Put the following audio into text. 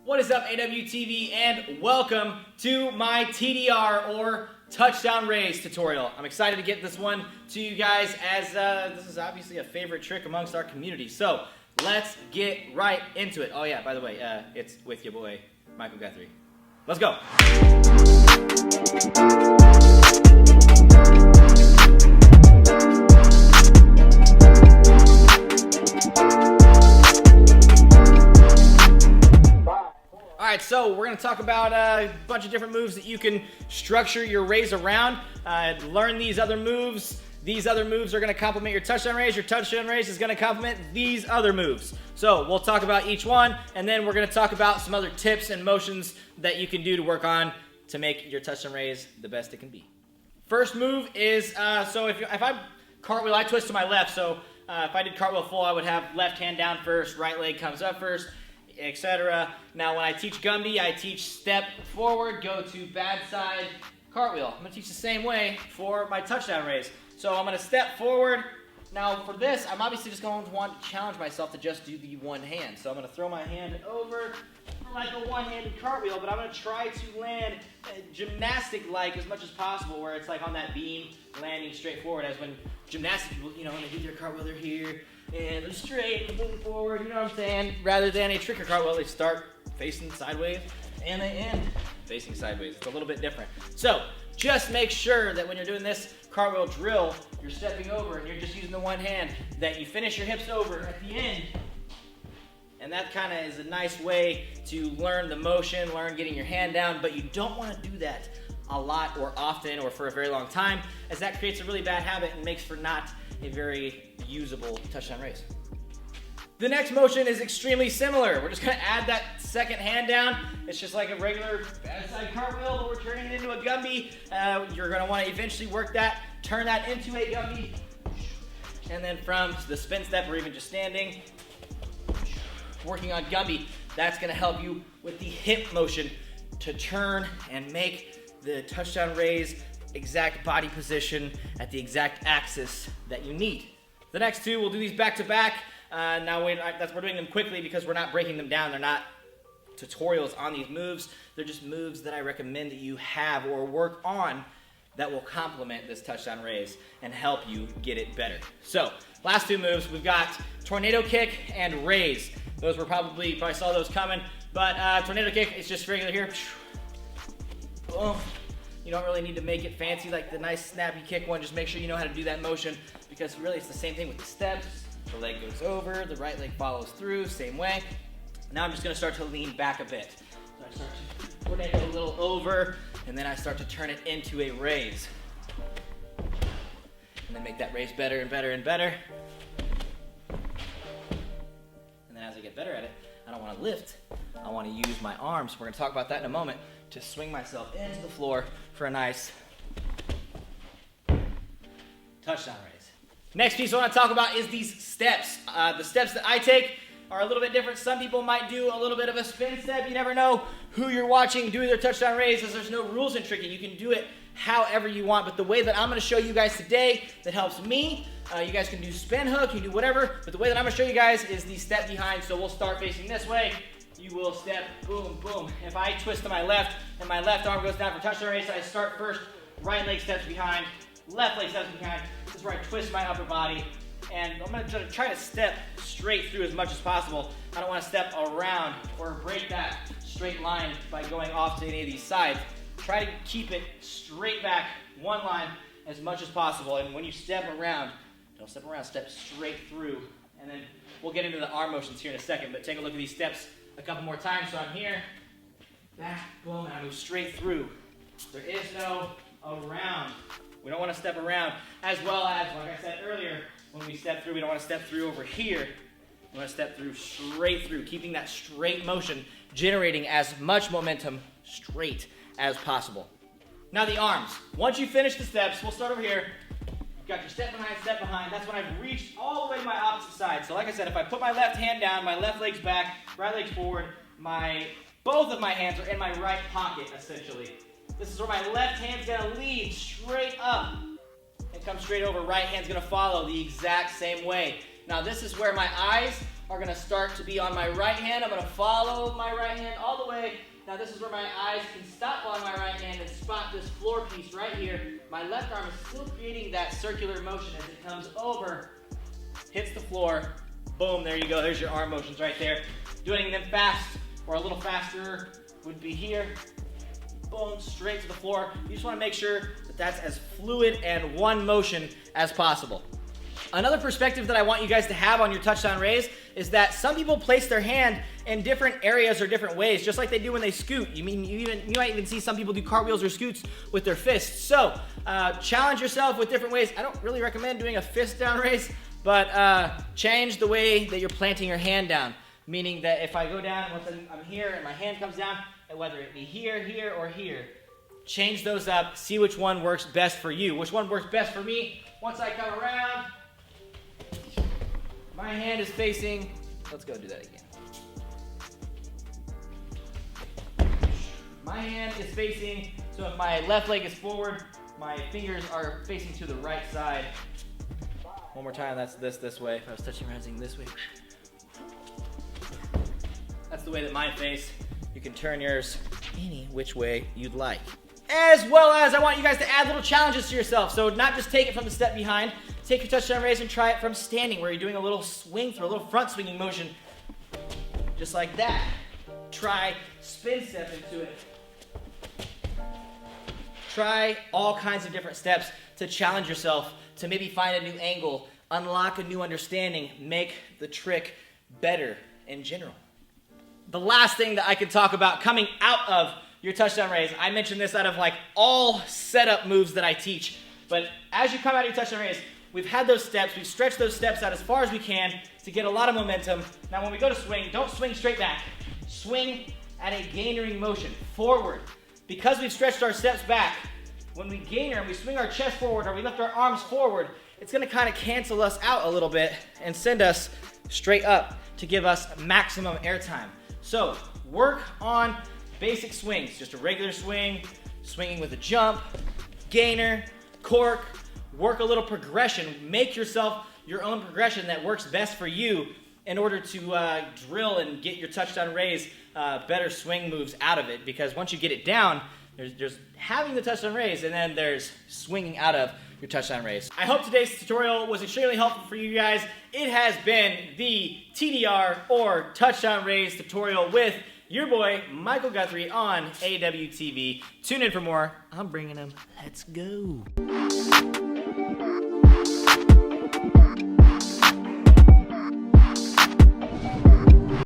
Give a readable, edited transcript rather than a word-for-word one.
What is up, AWTV, and welcome to my TDR, or touchdown raise tutorial. I'm excited to get this one to you guys, as this is obviously a favorite trick amongst our community. So let's get right into it. Oh yeah, by the way, it's with your boy, Michael Guthrie. Let's go. Alright, so we're going to talk about a bunch of different moves that you can structure your raise around. Learn these other moves. These other moves are going to complement your touchdown raise. Your touchdown raise is going to complement these other moves. So we'll talk about each one, and then we're going to talk about some other tips and motions that you can do to work on to make your touchdown raise the best it can be. First move is, so if I cartwheel, I twist to my left. So if I did cartwheel full, I would have left hand down first, right leg comes up first, etc. Now when I teach Gumby, I teach step forward, go to bad side, cartwheel. I'm going to teach the same way for my touchdown raise. So I'm going to step forward. Now for this, I'm obviously just going to want to challenge myself to just do the one hand. So I'm going to throw my hand over for like a one-handed cartwheel, but I'm going to try to land gymnastic-like as much as possible, where it's like on that beam, landing straight forward, as when gymnastic people, you know, when they do their cartwheel, they're here, and they're straight, and moving forward, you know what I'm saying? Rather than a trick or cartwheel, they start facing sideways, and they end facing sideways. It's a little bit different. So just make sure that when you're doing this cartwheel drill, you're stepping over, and you're just using the one hand, that you finish your hips over at the end. And that kind of is a nice way to learn the motion, learn getting your hand down, but you don't want to do that a lot or often or for a very long time, as that creates a really bad habit and makes for not a very usable touchdown raise. The next motion is extremely similar. We're just going to add that second hand down. It's just like a regular bad side cartwheel, but we're turning it into a Gumby. You're going to want to eventually work that, turn that into a Gumby, and then from the spin step or even just standing, working on Gumby, that's going to help you with the hip motion to turn and make the touchdown raise exact body position at the exact axis that you need. The next two, we'll do these back to back. Now we're doing them quickly because we're not breaking them down. They're not tutorials on these moves. They're just moves that I recommend that you have or work on that will complement this touchdown raise and help you get it better. So last two moves, we've got tornado kick and raise. Those were probably saw those coming, but tornado kick is just regular here. Boom. You don't really need to make it fancy like the nice snappy kick one. Just make sure you know how to do that motion, because really it's the same thing with the steps. The leg goes over, the right leg follows through, same way. Now I'm just going to start to lean back a bit. So I start to tornado a little over, and then I start to turn it into a raise. And then make that raise better and better and better. And then as I get better at it, I don't want to lift. I want to use my arms. We're going to talk about that in a moment, to swing myself into the floor for a nice touchdown raise. Next piece I want to talk about is these steps. The steps that I take are a little bit different. Some people might do a little bit of a spin step. You never know who you're watching do their touchdown raise, as there's no rules in tricking. You can do it however you want, but the way that I'm going to show you guys today that helps me, you guys can do spin hook, you can do whatever, but the way that I'm going to show you guys is the step behind. So we'll start facing this way. You will step, boom, boom. If I twist to my left and my left arm goes down for touchdown raise, I start first, right leg steps behind, left leg steps behind. This is where I twist my upper body, and I'm going to try to step straight through as much as possible. I don't want to step around or break that straight line by going off to any of these sides. Try to keep it straight back, one line, as much as possible. And when you step around, don't step around, step straight through. And then we'll get into the arm motions here in a second, but take a look at these steps a couple more times. So I'm here, back, boom, and I move straight through. There is no around. We don't want to step around, as well as, like I said earlier, when we step through, we don't want to step through over here. We want to step through straight through, keeping that straight motion, generating as much momentum straight as possible. Now the arms. Once you finish the steps, we'll start over here. You've got your step behind. That's when I've reached all the way to my opposite side. So like I said, if I put my left hand down, my left leg's back, right leg's forward, both of my hands are in my right pocket, essentially. This is where my left hand's gonna lead straight up and come straight over. Right hand's gonna follow the exact same way. Now this is where my eyes are gonna start to be on my right hand. I'm gonna follow my right hand all the way. Now this is where my eyes can stop on my right hand and spot this floor piece right here. My left arm is still creating that circular motion as it comes over, hits the floor, boom, there you go. There's your arm motions right there. Doing them fast or a little faster would be here. Boom, straight to the floor. You just wanna make sure that that's as fluid and one motion as possible. Another perspective that I want you guys to have on your touchdown raise is that some people place their hand in different areas or different ways, just like they do when they scoot. You might even see some people do cartwheels or scoots with their fists. So challenge yourself with different ways. I don't really recommend doing a fist down raise, but change the way that you're planting your hand down. Meaning that if I go down, once I'm here and my hand comes down, and whether it be here, here, or here, change those up, see which one works best for you. Which one works best for me? Once I come around, my hand is facing, let's go do that again. My hand is facing, so if my left leg is forward, my fingers are facing to the right side. One more time, that's this way. If I was touching rising this way. That's the way that mine face. You can turn yours any which way you'd like. As well as I want you guys to add little challenges to yourself. So not just take it from the step behind, take your touchdown raise and try it from standing where you're doing a little swing through, a little front swinging motion. Just like that. Try spin step into it. Try all kinds of different steps to challenge yourself, to maybe find a new angle, unlock a new understanding, make the trick better in general. The last thing that I could talk about coming out of your touchdown raise, I mentioned this out of like all setup moves that I teach, but as you come out of your touchdown raise, we've had those steps, we've stretched those steps out as far as we can to get a lot of momentum. Now when we go to swing, don't swing straight back. Swing at a gainering motion, forward. Because we've stretched our steps back, when we gainer and we swing our chest forward or we lift our arms forward, it's gonna kind of cancel us out a little bit and send us straight up to give us maximum air time. So work on basic swings, just a regular swing, swinging with a jump, gainer, cork, work a little progression. Make yourself your own progression that works best for you in order to drill and get your touchdown raise better swing moves out of it. Because once you get it down, there's having the touchdown raise and then there's swinging out of your touchdown raise. I hope today's tutorial was extremely helpful for you guys. It has been the TDR or touchdown raise tutorial with your boy, Michael Guthrie on AWTV. Tune in for more. I'm bringing them. Let's go.